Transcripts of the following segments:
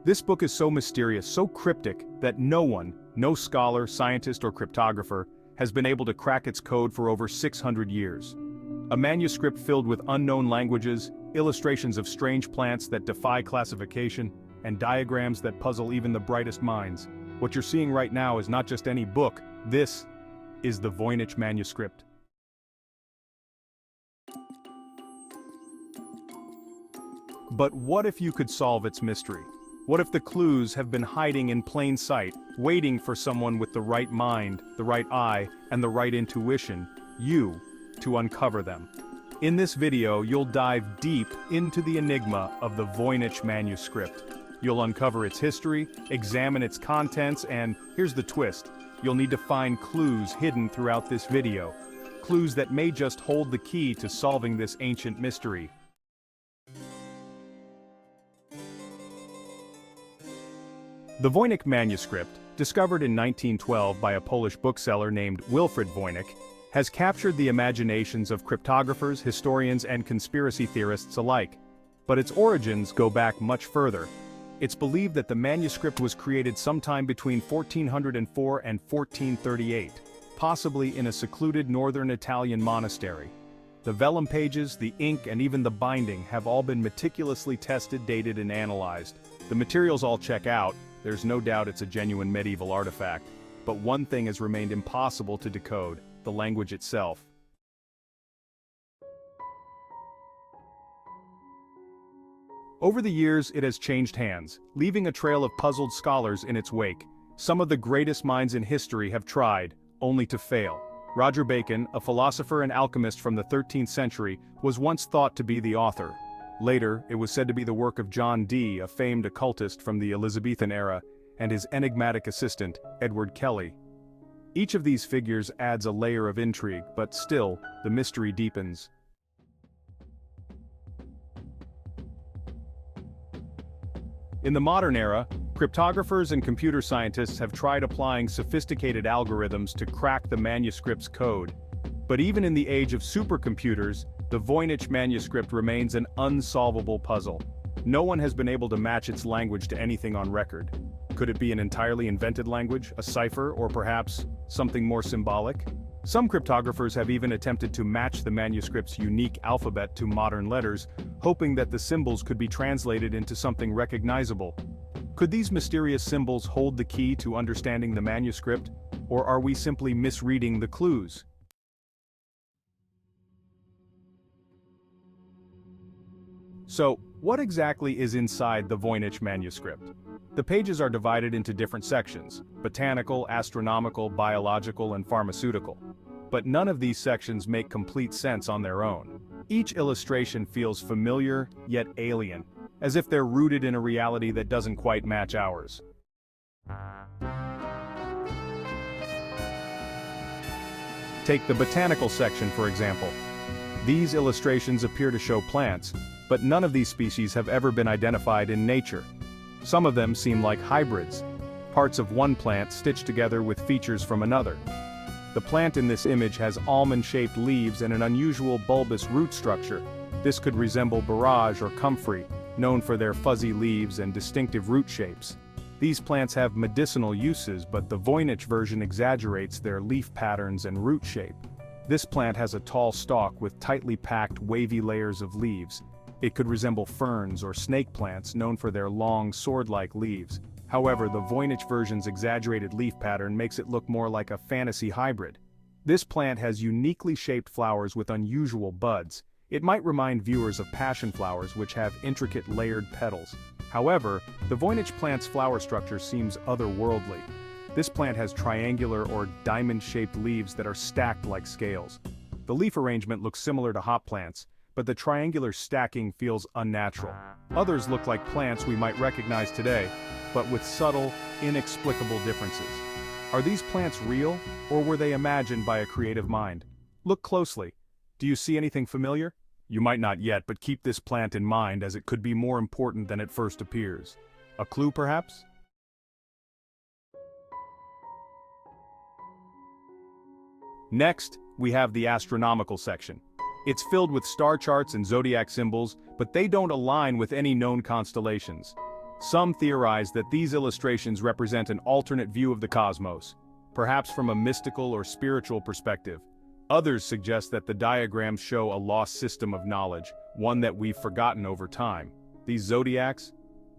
This book is so mysterious, so cryptic, that no scholar, scientist, or cryptographer, has been able to crack its code for over 600 years. A manuscript filled with unknown languages, illustrations of strange plants that defy classification, and diagrams that puzzle even the brightest minds. What you're seeing right now is not just any book, this is the Voynich Manuscript. But what if you could solve its mystery? What if the clues have been hiding in plain sight, waiting for someone with the right mind, the right eye, and the right intuition, you, to uncover them? In this video, you'll dive deep into the enigma of the Voynich Manuscript. You'll uncover its history, examine its contents, and here's the twist. You'll need to find clues hidden throughout this video. Clues that may just hold the key to solving this ancient mystery. The Voynich Manuscript, discovered in 1912 by a Polish bookseller named Wilfrid Voynich, has captured the imaginations of cryptographers, historians, and conspiracy theorists alike. But its origins go back much further. It's believed that the manuscript was created sometime between 1404 and 1438, possibly in a secluded northern Italian monastery. The vellum pages, the ink, and even the binding have all been meticulously tested, dated, and analyzed. The materials all check out. There's no doubt it's a genuine medieval artifact. But one thing has remained impossible to decode: the language itself. Over the years, it has changed hands, leaving a trail of puzzled scholars in its wake. Some of the greatest minds in history have tried, only to fail. Roger Bacon, a philosopher and alchemist from the 13th century, was once thought to be the author. Later, it was said to be the work of John Dee, a famed occultist from the Elizabethan era, and his enigmatic assistant, Edward Kelly. Each of these figures adds a layer of intrigue, but still, the mystery deepens. In the modern era, cryptographers and computer scientists have tried applying sophisticated algorithms to crack the manuscript's code. But even in the age of supercomputers, the Voynich Manuscript remains an unsolvable puzzle. No one has been able to match its language to anything on record. Could it be an entirely invented language, a cipher, or perhaps something more symbolic? Some cryptographers have even attempted to match the manuscript's unique alphabet to modern letters, hoping that the symbols could be translated into something recognizable. Could these mysterious symbols hold the key to understanding the manuscript, or are we simply misreading the clues? So, what exactly is inside the Voynich Manuscript? The pages are divided into different sections: botanical, astronomical, biological, and pharmaceutical. But none of these sections make complete sense on their own. Each illustration feels familiar, yet alien, as if they're rooted in a reality that doesn't quite match ours. Take the Botanical Section, for example. These illustrations appear to show plants, but none of these species have ever been identified in nature. Some of them seem like hybrids, parts of one plant stitched together with features from another. The plant in this image has almond-shaped leaves and an unusual bulbous root structure. This could resemble borage or comfrey, known for their fuzzy leaves and distinctive root shapes. These plants have medicinal uses, but the Voynich version exaggerates their leaf patterns and root shape. This plant has a tall stalk with tightly packed, wavy layers of leaves. It could resemble ferns or snake plants known for their long, sword-like leaves. However, the Voynich version's exaggerated leaf pattern makes it look more like a fantasy hybrid. This plant has uniquely shaped flowers with unusual buds. It might remind viewers of passion flowers, which have intricate layered petals. However, the Voynich plant's flower structure seems otherworldly. This plant has triangular or diamond-shaped leaves that are stacked like scales. The leaf arrangement looks similar to hop plants, but the triangular stacking feels unnatural. Others look like plants we might recognize today, but with subtle, inexplicable differences. Are these plants real, or were they imagined by a creative mind? Look closely. Do you see anything familiar? You might not yet, but keep this plant in mind, as it could be more important than it first appears. A clue, perhaps? Next, we have the Astronomical Section. It's filled with star charts and zodiac symbols, but they don't align with any known constellations. Some theorize that these illustrations represent an alternate view of the cosmos, perhaps from a mystical or spiritual perspective. Others suggest that the diagrams show a lost system of knowledge, one that we've forgotten over time. These zodiacs?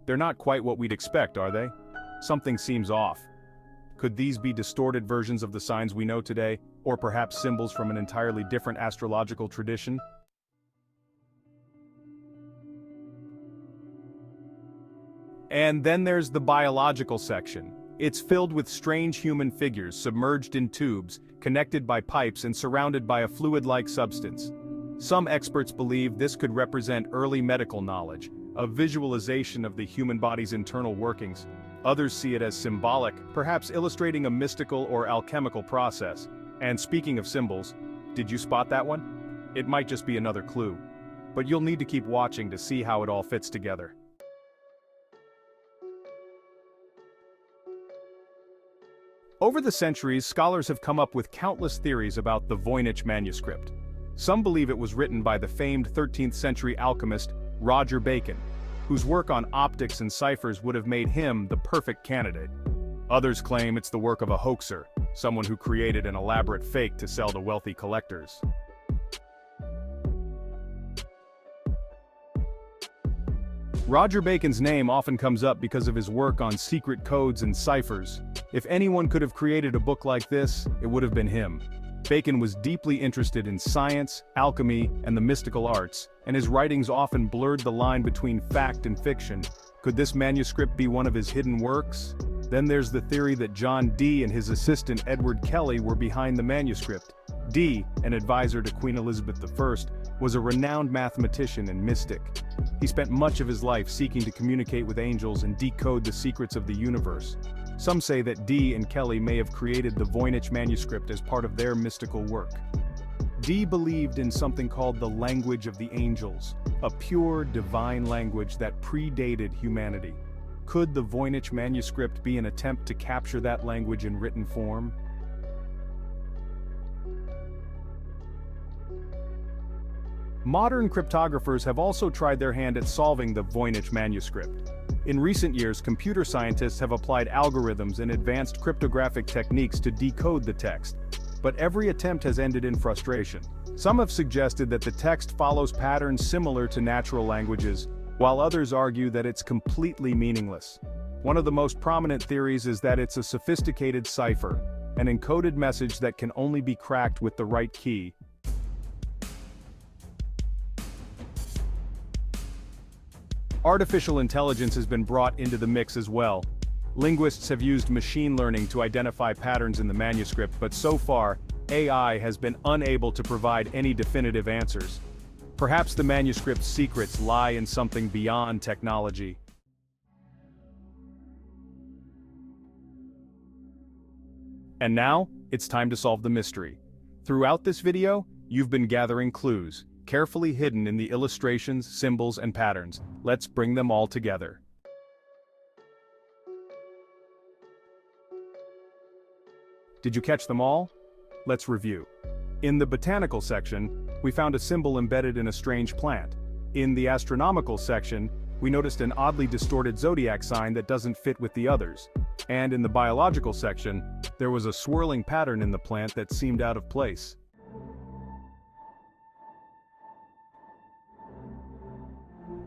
They're not quite what we'd expect, are they? Something seems off. Could these be distorted versions of the signs we know today, or perhaps symbols from an entirely different astrological tradition? And then there's the biological section. It's filled with strange human figures submerged in tubes, connected by pipes and surrounded by a fluid-like substance. Some experts believe this could represent early medical knowledge, a visualization of the human body's internal workings. Others see it as symbolic, perhaps illustrating a mystical or alchemical process. And speaking of symbols, did you spot that one? It might just be another clue. But you'll need to keep watching to see how it all fits together. Over the centuries, scholars have come up with countless theories about the Voynich Manuscript. Some believe it was written by the famed 13th century alchemist Roger Bacon, whose work on optics and ciphers would have made him the perfect candidate. Others claim it's the work of a hoaxer, someone who created an elaborate fake to sell to wealthy collectors. Roger Bacon's name often comes up because of his work on secret codes and ciphers. If anyone could have created a book like this, it would have been him. Bacon was deeply interested in science, alchemy, and the mystical arts, and his writings often blurred the line between fact and fiction. Could this manuscript be one of his hidden works? Then there's the theory that John Dee and his assistant Edward Kelly were behind the manuscript. Dee, an advisor to Queen Elizabeth I, was a renowned mathematician and mystic. He spent much of his life seeking to communicate with angels and decode the secrets of the universe. Some say that Dee and Kelly may have created the Voynich Manuscript as part of their mystical work. Dee believed in something called the language of the angels, a pure, divine language that predated humanity. Could the Voynich Manuscript be an attempt to capture that language in written form? Modern cryptographers have also tried their hand at solving the Voynich Manuscript. In recent years, computer scientists have applied algorithms and advanced cryptographic techniques to decode the text. But every attempt has ended in frustration. Some have suggested that the text follows patterns similar to natural languages, while others argue that it's completely meaningless. One of the most prominent theories is that it's a sophisticated cipher, an encoded message that can only be cracked with the right key. Artificial intelligence has been brought into the mix as well. Linguists have used machine learning to identify patterns in the manuscript, but so far, AI has been unable to provide any definitive answers. Perhaps the manuscript's secrets lie in something beyond technology. And now, it's time to solve the mystery. Throughout this video, you've been gathering clues, carefully hidden in the illustrations, symbols, and patterns. Let's bring them all together. Did you catch them all? Let's review. In the Botanical Section, we found a symbol embedded in a strange plant. In the Astronomical Section, we noticed an oddly distorted zodiac sign that doesn't fit with the others. And in the Biological Section, there was a swirling pattern in the plant that seemed out of place.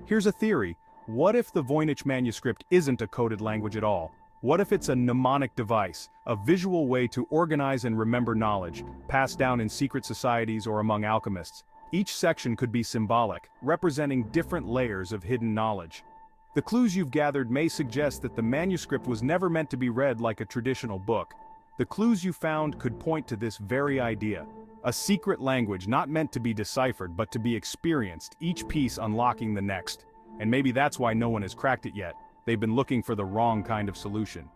Here's a theory. What if the Voynich Manuscript isn't a coded language at all? What if it's a mnemonic device, a visual way to organize and remember knowledge, passed down in secret societies or among alchemists? Each section could be symbolic, representing different layers of hidden knowledge. The clues you've gathered may suggest that the manuscript was never meant to be read like a traditional book. The clues you found could point to this very idea. A secret language not meant to be deciphered but to be experienced, each piece unlocking the next. And maybe that's why no one has cracked it yet. They've been looking for the wrong kind of solution.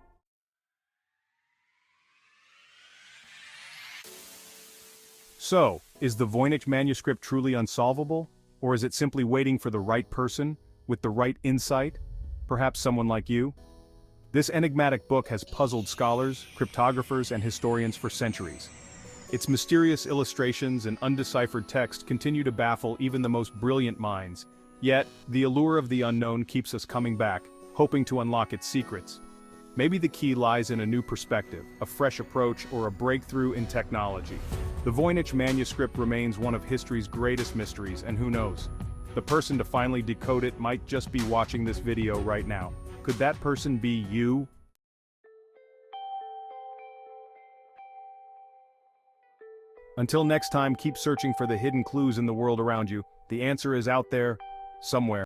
So, is the Voynich Manuscript truly unsolvable? Or is it simply waiting for the right person, with the right insight? Perhaps someone like you? This enigmatic book has puzzled scholars, cryptographers, and historians for centuries. Its mysterious illustrations and undeciphered text continue to baffle even the most brilliant minds. Yet, the allure of the unknown keeps us coming back, hoping to unlock its secrets. Maybe the key lies in a new perspective, a fresh approach, or a breakthrough in technology. The Voynich Manuscript remains one of history's greatest mysteries, and who knows? The person to finally decode it might just be watching this video right now. Could that person be you? Until next time, keep searching for the hidden clues in the world around you. The answer is out there, somewhere.